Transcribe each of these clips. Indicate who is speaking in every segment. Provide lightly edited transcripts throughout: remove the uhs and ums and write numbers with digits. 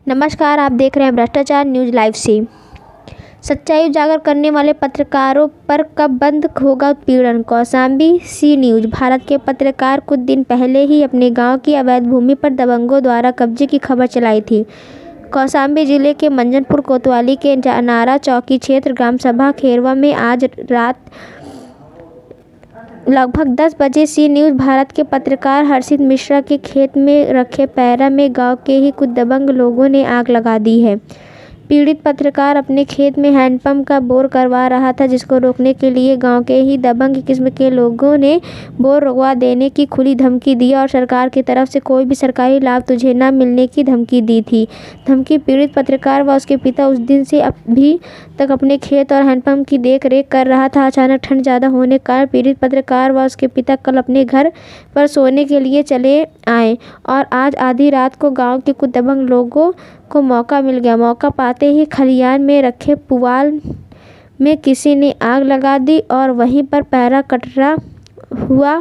Speaker 1: नमस्कार, आप देख रहे हैं भ्रष्टाचार न्यूज लाइव से। सच्चाई उजागर करने वाले पत्रकारों पर कब बंद होगा उत्पीड़न? कौशाम्बी सी न्यूज। भारत के पत्रकार कुछ दिन पहले ही अपने गांव की अवैध भूमि पर दबंगों द्वारा कब्जे की खबर चलाई थी। कौशाम्बी जिले के मंजनपुर कोतवाली के नारा चौकी क्षेत्र ग्राम सभा खेरवा में आज रात लगभग 10 बजे सी न्यूज भारत के पत्रकार हर्षित मिश्रा के खेत में रखे पैरा में गांव के ही कुछ दबंग लोगों ने आग लगा दी है। पीड़ित पत्रकार अपने खेत में हैंडपंप का बोर करवा रहा था, जिसको रोकने के लिए गांव के ही दबंग किस्म के लोगों ने बोर रुकवा देने की खुली धमकी दी और सरकार की तरफ से कोई भी सरकारी लाभ तुझे न मिलने की धमकी दी थी। धमकी पीड़ित पत्रकार व उसके पिता उस दिन से अभी तक अपने खेत और हैंडपंप की देख रेख कर रहा था। अचानक ठंड ज़्यादा होने के कारण पीड़ित पत्रकार व उसके पिता कल अपने घर पर सोने के लिए चले आए और आज आधी रात को गाँव के कुछ दबंग लोगों को मौका मिल गया। मौका पाते ही खलियान में रखे पुआल में किसी ने आग लगा दी और वहीं पर पैरा कटरा हुआ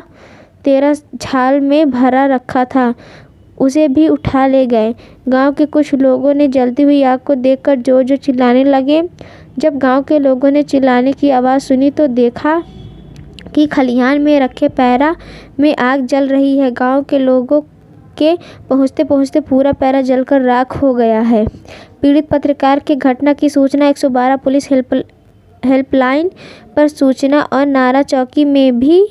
Speaker 1: 13 झाल में भरा रखा था, उसे भी उठा ले गए। गांव के कुछ लोगों ने जलती हुई आग को देखकर जोर जोर चिल्लाने लगे। जब गांव के लोगों ने चिल्लाने की आवाज़ सुनी तो देखा कि खलिहान में रखे पैरा में आग जल रही है। गांव के लोगों के पहुंचते पहुंचते पूरा पैरा जलकर राख हो गया है। पीड़ित पत्रकार की घटना की सूचना 112 पुलिस हेल्पलाइन पर सूचना और नारा चौकी में भी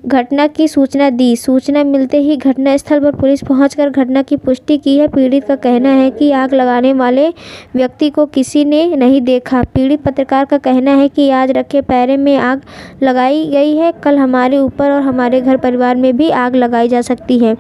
Speaker 1: घटना की सूचना दी। सूचना मिलते ही घटनास्थल पर पुलिस पहुंचकर घटना की पुष्टि की है। पीड़ित का कहना है कि आग लगाने वाले व्यक्ति को किसी ने नहीं देखा। पीड़ित पत्रकार का कहना है कि आज रखे पैरे में आग लगाई गई है, कल हमारे ऊपर और हमारे घर परिवार में भी आग लगाई जा सकती है।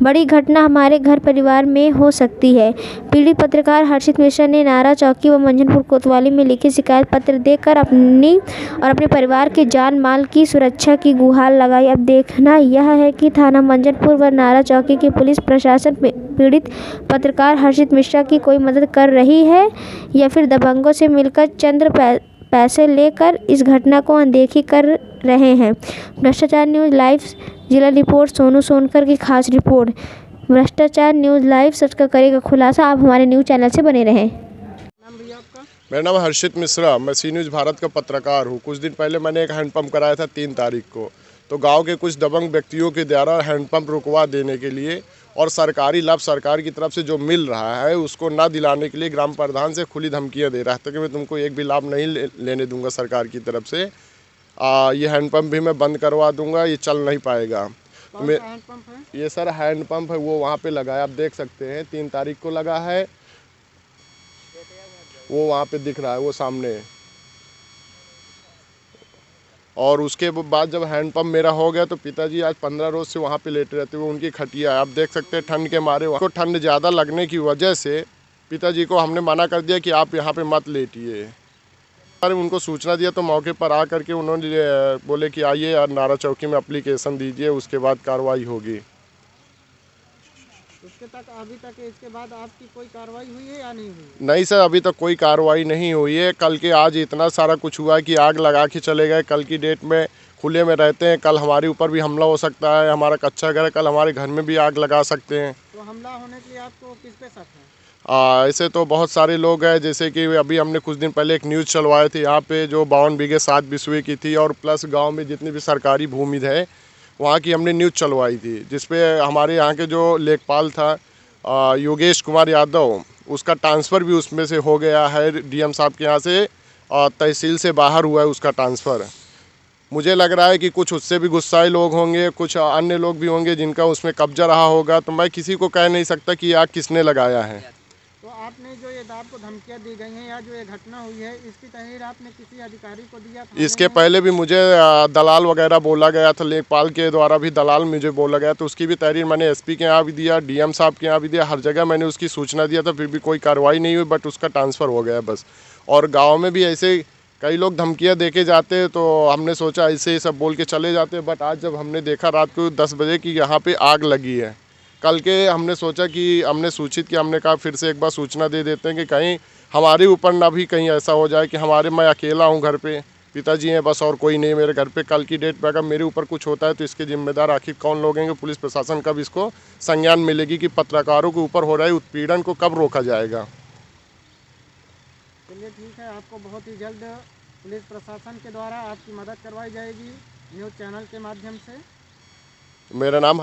Speaker 1: बड़ी घटना हमारे घर परिवार में हो सकती है। पीड़ित पत्रकार हर्षित मिश्रा ने नारा चौकी व मंजनपुर कोतवाली में लिखित शिकायत पत्र देकर अपनी और अपने परिवार के जान माल की सुरक्षा की गुहार लगाई। अब देखना यह है कि थाना मंजनपुर व नारा चौकी की पुलिस प्रशासन पीड़ित पत्रकार हर्षित मिश्रा की कोई मदद कर रही है या फिर दबंगों से मिलकर चंद पैसे लेकर इस घटना को अनदेखी कर रहे हैं। भ्रष्टाचार न्यूज लाइव जिला रिपोर्ट सोनू सोनकर की खास रिपोर्ट। भ्रष्टाचार न्यूज लाइव सच का करेगा खुलासा। आप हमारे न्यूज चैनल से बने रहें।
Speaker 2: मेरा नाम हर्षित मिश्रा, मैं सी न्यूज़ भारत का पत्रकार हूँ। कुछ दिन पहले मैंने एक हैंडपंप कराया था 3 तारीख को, तो गांव के कुछ दबंग व्यक्तियों के द्वारा हैंडपंप रुकवा देने के लिए और सरकारी लाभ सरकार की तरफ से जो मिल रहा है उसको ना दिलाने के लिए ग्राम प्रधान से खुली धमकियां दे रहा था कि मैं तुमको एक भी लाभ नहीं लेने दूंगा सरकार की तरफ से। ये हैंडपंप भी मैं बंद करवा दूंगा, ये चल नहीं पाएगा। ये सर हैंडपंप है, वो वहाँ पे लगा है, आप देख सकते हैं 3 तारीख को लगा है, वो वहाँ पे दिख रहा है, वो सामने। और उसके बाद जब हैंडपंप मेरा हो गया तो पिताजी आज 15 रोज से वहाँ पे लेटे रहते हुए उनकी खटिया है, आप देख सकते हैं ठंड के मारे। वहाँ ठंड ज़्यादा लगने की वजह से पिताजी को हमने मना कर दिया कि आप यहाँ पे मत लेटिए। अरे उनको सूचना दिया तो मौके पर आ करके उन्होंने बोले कि आइए और नारा चौकी में एप्लीकेशन दीजिए, उसके बाद कार्रवाई होगी।
Speaker 3: इसके बाद आपकी कोई कार्रवाई हुई है या नहीं हुई?
Speaker 2: नहीं सर, अभी तक कोई कार्रवाई नहीं हुई है। कल के आज इतना सारा कुछ हुआ कि आग लगा के चले गए। कल की डेट में खुले में रहते हैं, कल हमारे ऊपर भी हमला हो सकता है। हमारा कच्चा घर है, कल हमारे घर में भी आग लगा सकते हैं।
Speaker 3: तो हमला होने के लिए आपको किस पे शक है?
Speaker 2: ऐसे तो बहुत सारे लोग हैं, जैसे कि अभी हमने कुछ दिन पहले एक न्यूज़ चलवाए थे यहाँ पे जो 52 बीघे 7 बिस्वे की थी और प्लस गाँव में जितनी भी सरकारी भूमि है वहाँ की हमने न्यूज़ चलवाई थी, जिसपे हमारे यहाँ के जो लेखपाल था योगेश कुमार यादव, उसका ट्रांसफ़र भी उसमें से हो गया है डीएम साहब के यहाँ से, तहसील से बाहर हुआ है उसका ट्रांसफ़र। मुझे लग रहा है कि कुछ उससे भी गुस्साए लोग होंगे, कुछ अन्य लोग भी होंगे जिनका उसमें कब्जा रहा होगा। तो मैं किसी को कह नहीं सकता कि आग किसने लगाया है।
Speaker 3: तो आपने जो ये आपको धमकियाँ दी गई हैं या जो ये घटना हुई है, इसकी तहरीर आपने किसी अधिकारी को दिया था?
Speaker 2: इसके पहले भी मुझे दलाल वगैरह बोला गया था, लेखपाल के द्वारा भी दलाल मुझे बोला गया, तो उसकी भी तहरीर मैंने एसपी के यहाँ भी दिया, डीएम साहब के यहाँ भी दिया, हर जगह मैंने उसकी सूचना दिया था, फिर भी कोई कार्रवाई नहीं हुई, बट उसका ट्रांसफ़र हो गया बस। और गाँव में भी ऐसे कई लोग धमकियाँ देके जाते हैं, तो हमने सोचा ऐसे ही सब बोल के चले जाते, बट आज जब हमने देखा रात को 10 बजे कि यहाँ पर आग लगी है, कल के हमने सोचा कि हमने सूचित किया, हमने कहा फिर से एक बार सूचना दे देते हैं कि कहीं हमारे ऊपर ना भी कहीं ऐसा हो जाए कि मैं अकेला हूँ घर पे, पिताजी हैं बस, और कोई नहीं मेरे घर पे। कल की डेट पे अगर मेरे ऊपर कुछ होता है तो इसके जिम्मेदार आखिर कौन लोग हैं? पुलिस प्रशासन कब इसको संज्ञान मिलेगी कि पत्रकारों के ऊपर हो रहे उत्पीड़न को कब रोका जाएगा?
Speaker 3: चलिए ठीक है, आपको बहुत ही जल्द पुलिस प्रशासन के द्वारा आपकी मदद करवाई जाएगी न्यूज़ चैनल के माध्यम से।
Speaker 2: मेरा नाम